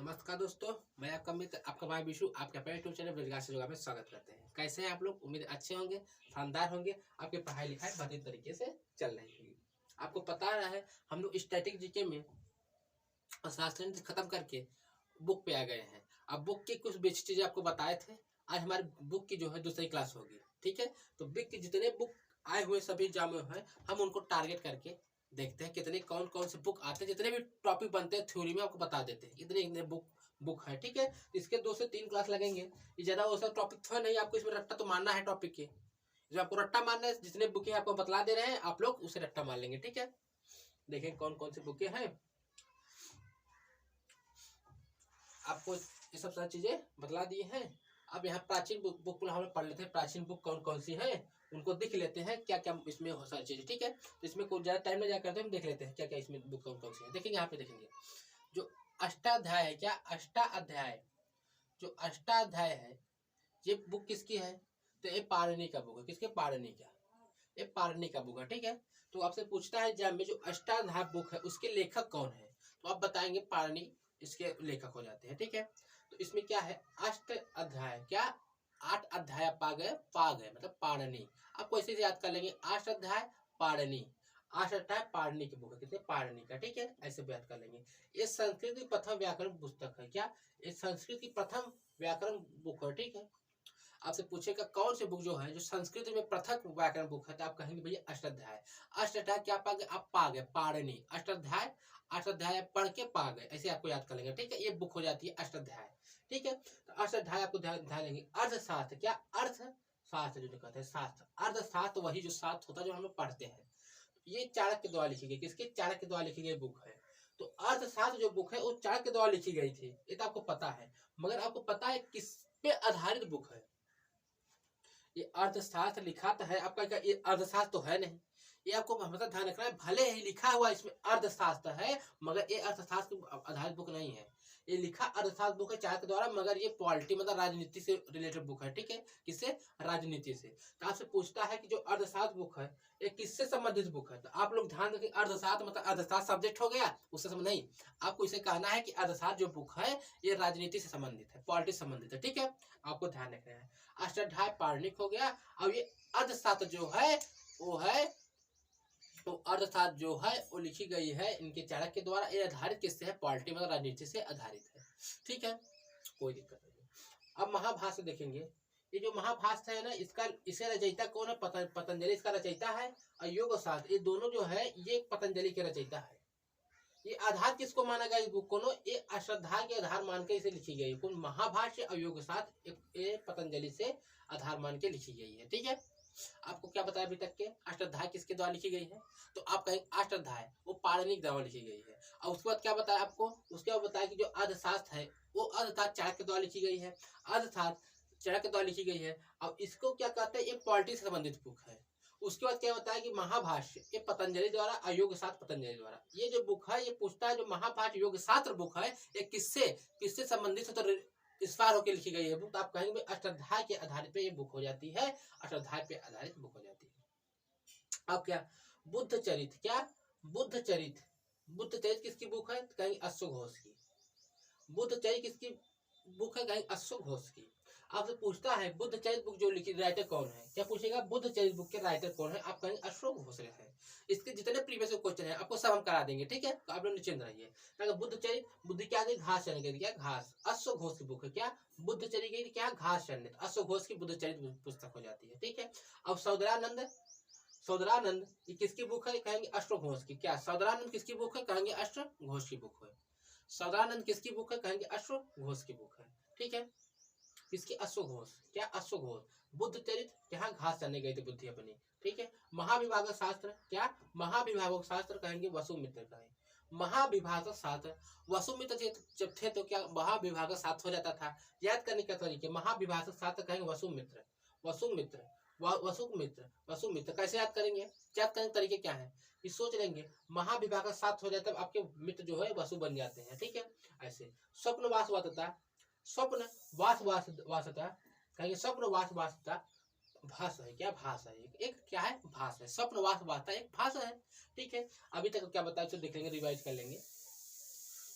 नमस्कार दोस्तों, मैं आपका मित्र आपका भाई विशु आपके अपने यूट्यूब चैनल बेरोजगार से योगा में स्वागत करते हैं। कैसे हैं आप लोग? उम्मीद अच्छे होंगे, शानदार होंगे। आपकी पढ़ाई लिखाई बेहतरीन तरीके से चल रही होगी। आपको पता है हम लोग स्टैटिक जीके में शास्त्रीय खत्म करके बुक पे आ गए हैं। अब बुक की कुछ बेसिक चीजें आपको बताए थे। आज हमारी बुक की जो है दूसरी क्लास होगी, ठीक है। तो बुक की जितने बुक आए हुए सभी एग्जाम में है, हम उनको टारगेट करके देखते हैं कितने कौन कौन से बुक आते हैं। जितने भी टॉपिक बनते हैं थ्योरी में आपको बता देते हैं इतने इतने बुक है, ठीक है। इसके 2 से 3 क्लास लगेंगे। ये ज्यादा वो सब टॉपिक तो नहीं, आपको इसमें रट्टा तो मारना है टॉपिक के। जो आपको रट्टा मारना है, जितने बुकें आपको बतला दे रहे हैं आप लोग उसे रट्टा मार लेंगे, ठीक है। देखें कौन कौन सी बुकें हैं, आपको ये सब सारी चीजें बतला दी हैं। अब यहाँ प्राचीन बुक हम पढ़ लेते हैं। प्राचीन बुक कौन कौन सी है उनको देख लेते हैं, क्या क्या इसमें हो सारी चीजें, ठीक है। तो इसमें कोई ज्यादा टाइम नहीं जाया करते, हम देख लेते हैं क्या क्या इसमें बुक कौन कौन सी है। देखेंगे यहाँ पे देखेंगे जो अष्टाध्याय है, क्या अष्टाध्याय, जो अष्टाध्याय है ये बुक किसकी है? तो ये पाणिनि का बुक है। किसके? पाणिनि का। ये पाणिनि का बुक है, ठीक है। तो आपसे पूछता है एग्जाम में जो अष्टाध्याय बुक है उसके लेखक कौन है, तो आप बताएंगे पाणिनि इसके लेखक हो जाते हैं, ठीक है। तो इसमें क्या है? अष्ट अध्याय, क्या 8 अध्याय पा गए मतलब पाणिनि। आपको ऐसे याद कर लेंगे, 8 अध्याय पाणिनि, 8 अध्याय पाणिनि की बुक है। कितने? पाणिनि का, ठीक है। ऐसे याद कर लेंगे। ये संस्कृत की प्रथम व्याकरण पुस्तक है। क्या? ये संस्कृत की प्रथम व्याकरण बुक है, ठीक है। आपसे पूछेगा कौन सी बुक जो है जो संस्कृत में पृथक व्याकरण बुक है, तो आप कहेंगे भैया अष्टाध्याय। अष्टाध्याय क्या पा गए? आप पा गए पाणिनि। अष्टाध्याय, अष्टाध्याय पढ़ के पा गए, ऐसे आपको याद कर लेंगे, ठीक है। ये बुक हो जाती है अष्टाध्याय, ठीक है। तो अष्टाध्याय आपको ध्यान लेंगे। अर्थशास्त्र, क्या? अर्थ शास्त्र जो कहते हैं शास्त्र, अर्थशास्त्र वही जो शास्त्र होता है जो हम लोग पढ़ते हैं। ये चाणक्य द्वारा लिखी गई, किसके? चाणक्य द्वारा लिखी गई बुक है। तो अर्थशास्त्र जो बुक है वो चाणक्य द्वारा लिखी गई थी, ये तो आपको पता है। मगर आपको पता है किस पे आधारित बुक है? ये अर्थशास्त्र लिखा तो है आपका, क्या ये अर्थशास्त्र तो है नहीं। ये आपको हमेशा ध्यान रखना है, भले ही लिखा हुआ इसमें अर्थशास्त्र है मगर ये अर्थशास्त्र आधारित बुक नहीं है। ये लिखा अर्थशास्त्र बुक है चाणक्य द्वारा, मगर ये पॉलिटी मतलब राजनीति से रिलेटेड बुक है, ठीक है। किससे? राजनीति से। तो आपसे पूछता है कि जो अर्थशास्त्र बुक है ये किससे संबंधित बुक है, तो आप लोग ध्यान रखें अर्थशास्त्र मतलब अर्थशास्त्र सब्जेक्ट हो गया, उससे संबंध नहीं। आपको इसे कहना है कि अर्थशास्त्र जो बुक है ये राजनीति से संबंधित है, पॉलिटी से संबंधित है, ठीक है। आपको ध्यान रखना है। अष्टाध्याय पारणिक हो गया। अब ये अर्थशास्त्र जो है वो है, तो अर्थशास्त्र जो है वो लिखी गई है इनके चाणक्य के द्वारा। ये आधारित किससे है? पॉलिटी मतलब राजनीति से आधारित है, ठीक है। कोई दिक्कत नहीं। अब महाभाष्य देखेंगे। ये जो महाभाष्य है ना, इसका इसे रचयिता कौन है? पतंजलि इसका रचयिता है। और योग शास्त्र, ये दोनों जो है ये पतंजलि के रचयिता है। ये आधार किसको माना गया इस बुक को? ये अष्टाध्याय के आधार मान के इसे लिखी गई है। महाभाष्य और योग शास्त्र ये पतंजलि से आधार मान के लिखी गई है, ठीक है। आपको क्या बताया अभी तक के? अष्टाध्याय किसके द्वारा लिखी गई है, तो आप कहेंगे अष्टाध्याय वो पाणिनि द्वारा लिखी गई है। और उसके बाद क्या बताया आपको? उसके बाद बताया कि जो अर्थशास्त्र है वो अर्थशास्त्र चाणक्य द्वारा लिखी गई है। अर्थशास्त्र चाणक्य द्वारा लिखी गई है। अब इसको क्या कहते हैं? ये पॉलिटिक्स से संबंधित बुक है। उसके बाद क्या होता है कि महाभाष्य ये पतंजलि द्वारा, अयोग शास्त्र पतंजलि द्वारा। ये जो बुक है ये पूछता है जो महाभाष्य योग शास्त्र बुक है ये किससे किससे संबंधित होता है, इंस्पायर होकर लिखी गई है बुक। तो आप कहेंगे अष्टाध्याय के आधारित पे ये बुक हो जाती है, अष्टाध्याय पे आधारित बुक हो जाती है। अब क्या? बुद्ध चरित, क्या? बुद्ध चरित, बुद्ध चरित किसकी बुक है? कहेंगे अश्व घोष की। बुद्ध चरित किसकी बुक है? कहेंगे अश्व घोष की। आपसे पूछता है बुद्ध चरित बुक जो लिखी राइटर कौन है, क्या पूछेगा? बुद्ध चरित बुक के राइटर कौन है? आप कहेंगे अशोक घोष है। इसके जितने प्रीवियस क्वेश्चन है आपको सब हम करा देंगे, ठीक है। तो आप लोग निश्चिंत रहिए। बुद्ध चरित, बुद्ध क्या आगे घास चरने गई, क्या घास? अश्व घोष की बुक है। क्या? बुद्ध चली गई क्या? घास चरने। अश्व घोष की बुद्ध चरित पुस्तक हो जाती है, ठीक है। अब सौदरानंद, सौदरानंद ये किसकी बुक है? कहेंगे अश्व घोष की। क्या सौदरानंद किसकी बुक है? कहेंगे अश्व घोष की बुक है। सौदरानंद किसकी बुक है? कहेंगे अश्व घोष की बुक है, ठीक है। किसकी? अश्व घोष। क्या? अश्व घोष। बुद्ध चरित जहाँ घास चरने गए थे बुद्धि अपनी, ठीक है। महाविभागक शास्त्र, क्या? महाविभागक शास्त्र कहेंगे वसुमित्र का है। महाविभागक शास्त्र वसुमित्र जब थे तो क्या महाविभागक शास्त्र हो जाता था? याद करने के तरीके, महाविभागक शास्त्र कहेंगे वसुमित्र, वसुमित्र, वसुमित्र, वसुमित्र। कैसे याद करेंगे? याद करने के तरीके क्या है कि सोच लेंगे महाविभागक शास्त्र हो जाता है, आपके मित्र जो है वसु बन जाते हैं, ठीक है। ऐसे स्वप्नवास हुआ था, स्वप्न वासता कहेंगे स्वप्न वासता भाषा है। क्या? भाषा है, एक क्या है? भाषा है। स्वप्न वासता एक भाषा है, ठीक है। अभी तक क्या बताया तो देख लेंगे, रिवाइज कर लेंगे।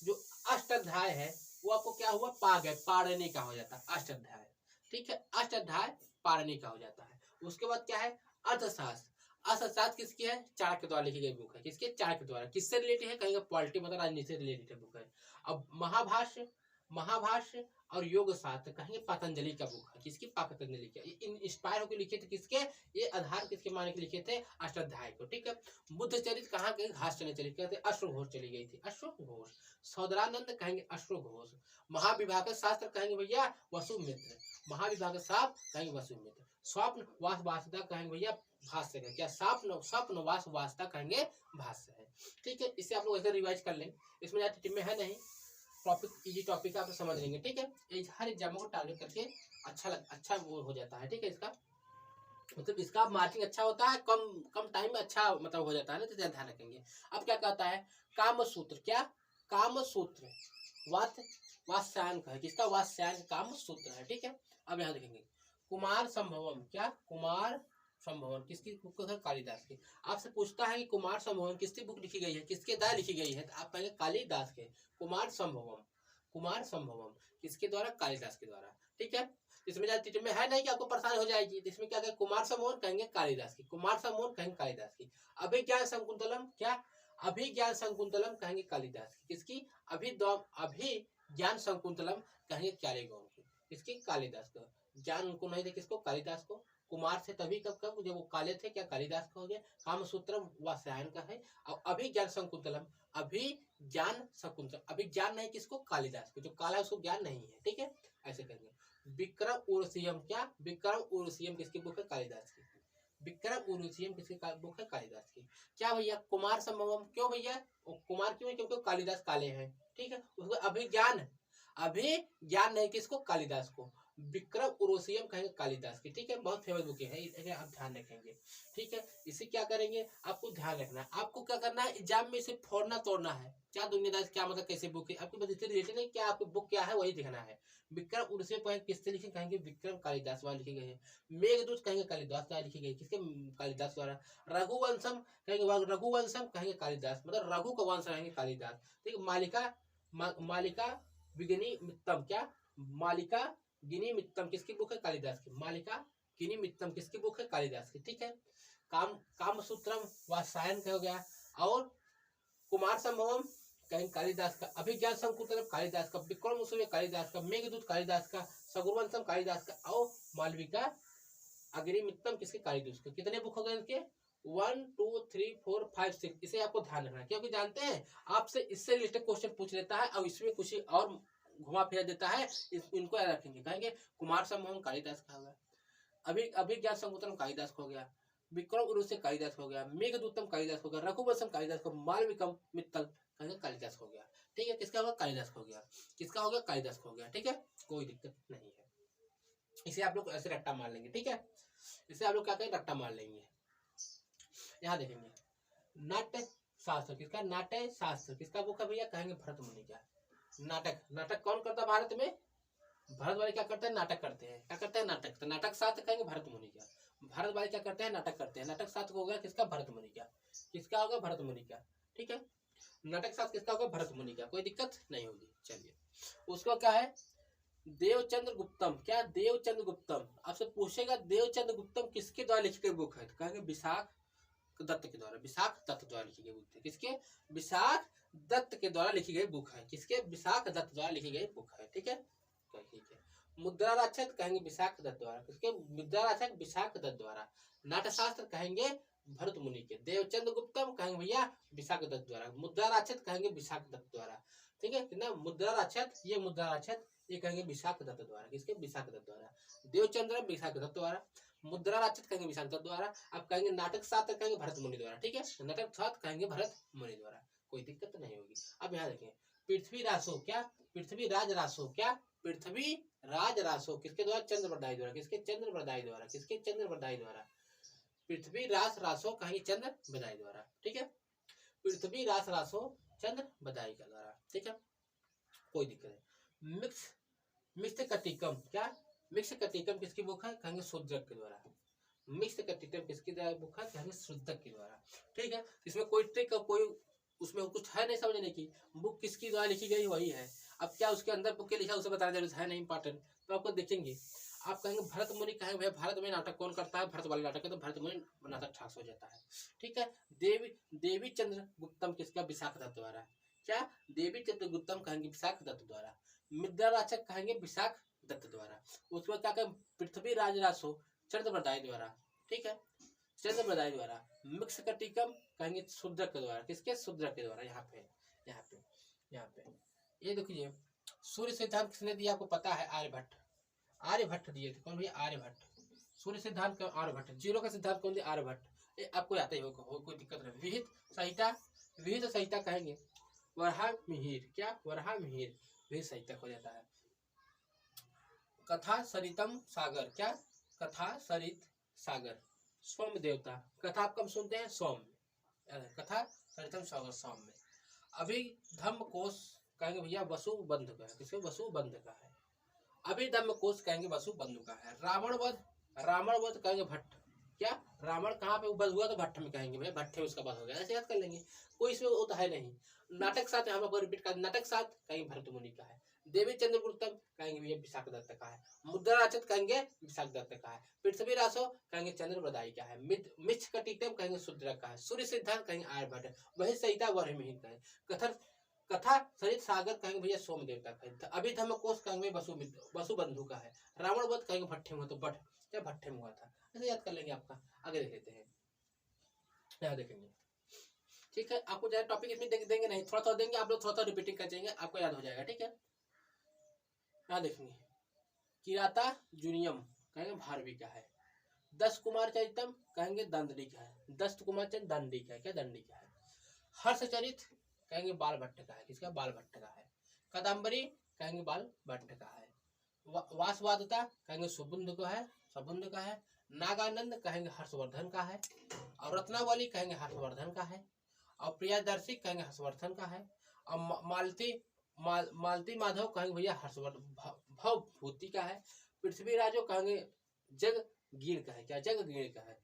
जो अष्टाध्याय है वो आपको क्या हुआ, पा गए, पारणी का हो जाता है अष्टाध्याय। ठीक है, अष्टाध्याय पारणी का हो जाता है। उसके बाद क्या है, अर्थशास्त्र। अर्थशास्त्र किसकी है, चाणक्य द्वारा लिखी गई बुक है। किसके, चाणक्य द्वारा। किससे रिलेटेड है, कहेंगे पॉलिटी मतलब राजनीति से रिलेटेड बुक है। अब महाभाष्य, महाभाष्य और योग शास्त्र कहेंगे पतंजलि का बुक है। किसकी, पतंजलि का। इंस्पायर होकर लिखे थे किसके, ये आधार किसके माने के लिखे थे, अष्टाध्याय को। ठीक है, बुद्ध चरित कहाँ गए, घास चले चली गए थे, अश्वघोष चली गई थी, अश्वघोष। सौदरानंद कहेंगे अश्वघोष। महाविभाग शास्त्र कहेंगे भैया वसुमित्र, महाविभाग शास्त्र कहेंगे वसुमित्र। स्वप्न वास वासता कहेंगे भैया भाष्य है। क्या, स्वप्न स्वप्न वास वासता कहेंगे भाष्य है। ठीक है, इसे आप लोग ऐसे रिवाइज कर लेंगे, इसमें ज्यादा टिप में है नहीं, टॉपिक इजी टॉपिक आप समझ लेंगे। ठीक है, हर एग्जामों को टारगेट करके अच्छा वो हो जाता है। ठीक है, इसका मतलब इसका मार्किंग अच्छा होता है, कम कम टाइम में अच्छा मतलब हो जाता है ना, तो ध्यान रखेंगे। अब क्या कहता है, काम सूत्र। क्या, काम सूत्र वात्स्यायन का है। किसका, वात्स्यायन काम सूत्र है। ठीक है, अब यहाँ देखेंगे कुमार संभवम। क्या, कुमार संभवम किसकी बुक है, कालिदास की। आपसे पूछता है कि कुमार संभवम किसकी बुक लिखी गई है, किसके द्वारा लिखी गई है, तो आप कहेंगे कालिदास के। कुमार संभवम, कुमार संभवम किसके द्वारा, कालिदास के द्वारा। ठीक है, इसमें ज्यादा में है नहीं कि आपको परेशानी हो जाएगी। इसमें क्या कहेंगे, कुमार समोहन कहेंगे कालिदास की, कुमार समोहन कहेंगे कालिदास की। अभिज्ञान शकुंतलम। क्या, अभिज्ञान शकुंतलम कहेंगे कालिदास की। किसकी, अभिज्ञान शकुंतलम कहेंगे कैलेगोन की। किसकी, कालिदास को। ज्ञान उनको नहीं थे, किसको, कालिदास को। कुमार से तभी कब कब जब वो काले थे, क्या कालिदास का हो गया। कामसूत्रम वात्स्यायन का है। और अभिज्ञान शकुंतलम, अभिज्ञान शकुंतलम, अभिज्ञान नहीं किसको, कालिदास को। जो काला उसको ज्ञान नहीं है। ठीक है, ऐसे कहेंगे। विक्रम उर्वशीयम। क्या, विक्रम उर्वशीयम किसकी बुक है, कालिदास की। विक्रम उर्वशीयम किसकी बुक है, कालिदास की। क्या भैया, कुमार संभवम क्यों भैया, कुमार क्यों है, क्योंकि कालिदास काले हैं। ठीक है, उसको अभिज्ञान, अभिज्ञान नहीं किसको, कालिदास को। विक्रम उर्वशीयम कहेंगे कालिदास की। ठीक है, बहुत फेमस बुक है, इसे आप ध्यान रखेंगे। ठीक है, इसे क्या करेंगे, आपको ध्यान रखना है। आपको क्या करना है, एग्जाम में इसे फोड़ना तोड़ना है। क्या दुनियादारी, क्या मतलब कैसे बुक है, आपकी बस इससे रिलेटेड है, क्या आपकी बुक क्या है वही देखना है। विक्रम उर्वशीयम किससे लिखे, कहेंगे विक्रम कालिदास द्वारा लिखी गई है। मेघदूत कहेंगे कालिदास द्वारा लिखी गई, किसके, कालिदास द्वारा। रघुवंशम कहेंगे, रघुवंशम कहेंगे कालिदास, मतलब रघु का वंश रहेंगे कालिदास। ठीक है, मालिका विगनी मित्तम। क्या, मालिका गिनी मित्तम किसकी बुक है, कालिदास की। मालिका गिनी मित्तम किसकी बुक है, कालिदास की। ठीक है, कामसूत्रम वात्स्यायन का हो गया। और कुमार संभवम कहेंगे कालिदास का। अभिज्ञान शकुंतलम कालिदास का। विक्रम उर्वशीयम कालिदास का। मेघदूत कालिदास का। सगुरवंशम कालिदास का। और मालविका अग्निमित्रम किसके, कालिदास के। कितने बुक हो गए इनके, 1 2 3 4 5 6। इसे आपको ध्यान रखना है, क्योंकि जानते हैं आपसे इससे रिलेटेड क्वेश्चन पूछ लेता है, और इसमें कुछ और घुमा फिरा देता है। इनको याद रखेंगे, कहेंगे कुमार संभवम कालिदास का होगा। अभिज्ञान शकुंतलम कालिदास हो गया। विक्रम उर्वशीयम कालिदास हो गया। मेघदूतम कालिदास हो गया। रघुवंशम कालिदास को। मालविकम मित्तल कहेंगे कालिदास हो गया। ठीक है, किसका होगा, कालिदास हो गया। किसका होगा, कालिदास हो गया। ठीक है, कोई दिक्कत नहीं है। इसे आप लोग ऐसे रट्टा मार लेंगे। ठीक है, इसे आप लोग क्या करेंगे, रट्टा मार लेंगे। यहाँ देखेंगे नाट्य शास्त्र किसका, नाट्य शास्त्र किसका बुक है भैया, कहेंगे भरत मुनि का। नाटक, नाटक कौन करता है भारत में, भरत वाले क्या करते हैं, नाटक करते हैं। क्या करते हैं, नाटक। तो नाटक शास्त्र कहेंगे भरत मुनि का। भारत वाले क्या करते हैं, नाटक करते हैं। नाटक शास्त्र हो गया किसका, भरत मुनि का। किसका होगा, भरत मुनि का। ठीक है, नाटक शास्त्र किसका होगा, भरत मुनि का। कोई दिक्कत नहीं होगी। चलिए, उसका क्या है, देवचंद्र गुप्तम। क्या, देवचंद्र गुप्तम। आपसे पूछेगा देवचंद्र गुप्तम किसके द्वारा लिखी गई बुक है, तो कहेंगे विशाख दत्त के द्वारा। विशाख दत्त द्वारा लिखी गई बुक है। किसके, विशाख दत्त के द्वारा लिखी गई बुक है। किसके, विशाख दत्त द्वारा लिखी गई बुक है। ठीक है, ठीक है। मुद्रा राक्षक कहेंगे विशाख दत्त द्वारा। किसके, मुद्रा राक्षक विशाख दत्त द्वारा। नाट्यशास्त्र कहेंगे भरत मुनि के। देवचंद्र गुप्तम कहेंगे भैया विशाख दत्त द्वारा। मुद्रा राक्षक कहेंगे विशाख दत्त द्वारा। ठीक है ना, मुद्रा राक्षक, ये मुद्रा राक्षक, ये कहेंगे विशाख दत्त द्वारा। किसके, विशाख दत्त द्वारा। देवचंद्र विशाख दत्त द्वारा। मुद्रा राक्षस कहेंगे विशाख दत्त द्वारा। अब कहेंगे नाटक शास्त्र कहेंगे भरत मुनि द्वारा। ठीक है, नाटक शास्त्र कहेंगे भरत मुनि द्वारा। कोई दिक्कत नहीं होगी। अब यहाँ देखें पृथ्वी रासो। क्या, पृथ्वी राज रासो। क्या, पृथ्वी राज रासो किसके द्वारा, चंद्र बरदाई द्वारा। किसके, चंद्र बरदाई द्वारा। किसके, चंद्र बरदाई द्वारा। पृथ्वी रास रासो कहेंगे चंद्र बरदाई द्वारा। ठीक है, पृथ्वी रास रासो चंद्र बरदाई का द्वारा। ठीक है, कोई दिक्कत नहीं। मिक्स कटिकम। क्या, मिक्स कटिकम किसकी बुक है, कहेंगे शूद्रक के द्वारा। मिक्स कटिकम किसकी बुक है, कहेंगे शूद्रक के द्वारा। ठीक है, इसमें कोई ट्रिक कोई उसमें कुछ है नहीं समझने की, बुक किसकी द्वारा लिखी गई वही है। अब क्या उसके अंदर बुक के लिखा उसे बताना जरूरी है नहीं, इंपॉर्टेंट, तो आपको देखेंगे। आप कहेंगे भरत मुनि कहेंगे भैया भारत में नाटक कौन करता है, भरत वाले नाटक है, तो भरत मुनि नाटक ठास हो जाता है। ठीक है। देवी चंद्र गुप्तम किसका, विशाख दत्त द्वारा। क्या, देवी चंद्र गुप्तम कहेंगे विशाख दत्त द्वारा। मुद्राराक्षक कहेंगे विशाख दत्त द्वारा। उसमें क्या कहें, पृथ्वी राज रासो चंद्रप्रदाय द्वारा। ठीक है, चंद्रप्रदाय द्वारा। मिक्स कटिकम कहेंगे शूद्रक के द्वारा। किसके, शूद्रक के द्वारा। यहाँ पे ये देखिए, सूर्य सिद्धांत किसने दिया आपको पता है, आर्यभट्ट। आर्यभट्ट दिए थे, कौन भैया, आर्यभट्ट। सूर्य सिद्धांत का आर्यभट्ट, जीरो का सिद्धांत कौन दिया, आर्यभट्ट। आपको आता ही होगा, कोई दिक्कत नहीं। विहित संहिता कहेंगे वराह मिहिर। क्या, वराह मिहिर विहित संहिता हो जाता है। कथा सरितम सागर। क्या, कथा सरित सागर, सोम देवता। कथा आप कब सुनते हैं, सोम। कथा सरितम सागर, सोम में। अभिधम्म कोश कहेंगे भैया वसु बंधु का है। किसके, वसु बंधु का है। अभिधम्म कोश कहेंगे वसु बंधु का है। रावण वध कहेंगे भट्ट। क्या, रावण कहाँ पे वध हुआ, तो भट्ट में कहेंगे भाई, भट्ट में उसका वध हो गया, ऐसे याद कर लेंगे। कोई इसमें वो तो है नहीं। नाटक साथ हम आपको रिपीट कर, नाटक साथ कहेंगे भरत मुनि का है। देवी चंद्र गुप्तम कहेंगे भैया विशाख दत्त का है। मुद्राराक्षक कहेंगे विशाख दत्त का है। पृथ्वी रासो कहेंगे चंद्रप्रदाय का है। मिच्छ कटिकम कहेंगे शूद्रक का है। सूर्य सिद्धांत कहेंगे आर्यभट्ट। वही संहिता वराह मिहिर का है। कथा सरित सागर कहेंगे भैया सोम देवता का है। अभिधम्म कोश कहेंगे वसु बंधु का है। रावण वध कहेंगे भट्टे में, तो भट्टे में हुआ था, ऐसे याद कर लेंगे। आपका आगे देख लेते हैं, यहाँ देखेंगे। ठीक है, आपको ज्यादा टॉपिक इसमें देंगे नहीं, थोड़ा थोड़ा देंगे, आप लोग थोड़ा थोड़ा रिपीटिंग कर जाएंगे, आपको याद हो जाएगा। ठीक है, यहाँ देखेंगे। किराता जूनियम कहेंगे भारवी का है। 10 कुमार चरितम कहेंगे दंडी का है। 10 कुमार चरित दंडी का है। क्या, दंडी का है। हर्षचरित कहेंगे बाल भट्ट का है। किसका, बाल भट्ट का है। कादम्बरी कहेंगे बाल भट्ट का है। वासवादता कहेंगे सुबुंध का है। नागानंद कहेंगे हर्षवर्धन का है। और रत्नावली कहेंगे हर्षवर्धन का है। और प्रियदर्शी कहेंगे हर्षवर्धन का है। और मालती माधव कहेंगे भैया हर्षवर्धन भवभूति का है। पृथ्वी राजो कहेंगे जगगीर का है। क्या, जगगीर का है।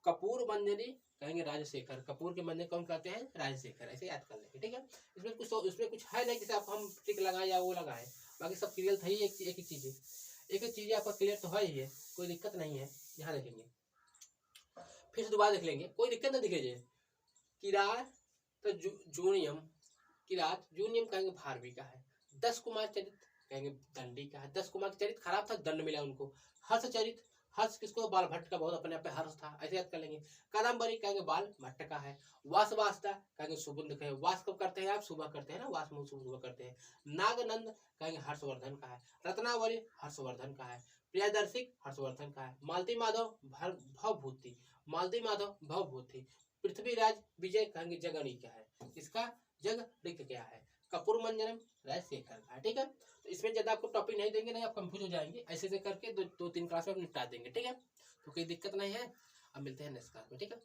कपूर मंजरी कहेंगे राजशेखर। कपूर के मंजरी कौन कहते हैं, राजशेखर, ऐसे याद कर लेंगे। ठीक है, इसमें कुछ है नहीं कि आप हम टिक लगाए या वो लगाए, बाकी सब क्लियर था ही। एक चीज आपका क्लियर तो है ही है, कोई दिक्कत नहीं है। यहाँ देखेंगे, फिर से दोबारा देख लेंगे, कोई दिक्कत नहीं दिखेगी। किरात जूनियम कहेंगे भारवी का है। 10 कुमार चरित कहेंगे दंडी का है। 10 कुमार चरित खराब था, दंड मिला उनको। हर्ष किसको, बाल भट्ट का, बहुत अपने आप पे हर्ष था, ऐसे याद कर लेंगे। कादम्बरी कहेंगे बाल भट्ट का है। वासवास्ता कहेंगे सुबुंध का है। वास कब करते हैं आप, सुबह करते हैं ना, वास में सुबह करते हैं। नागनंद कहेंगे हर्षवर्धन का है। रत्नावली हर्षवर्धन का है। प्रियदर्शी हर्षवर्धन का है। मालती माधव भवभूति। पृथ्वीराज विजय कहेंगे जगणी का है। इसका जग लिख क्या है। कपूर मंजनम राजशेखर का है। ठीक है, तो इसमें ज्यादा आपको टॉपिक नहीं देंगे, नहीं आप कंफ्यूज हो जाएंगे। ऐसे करके दो तीन क्लास में निपटा देंगे। ठीक है, तो कोई दिक्कत नहीं है। अब मिलते हैं नेक्स्ट क्लास में। ठीक है।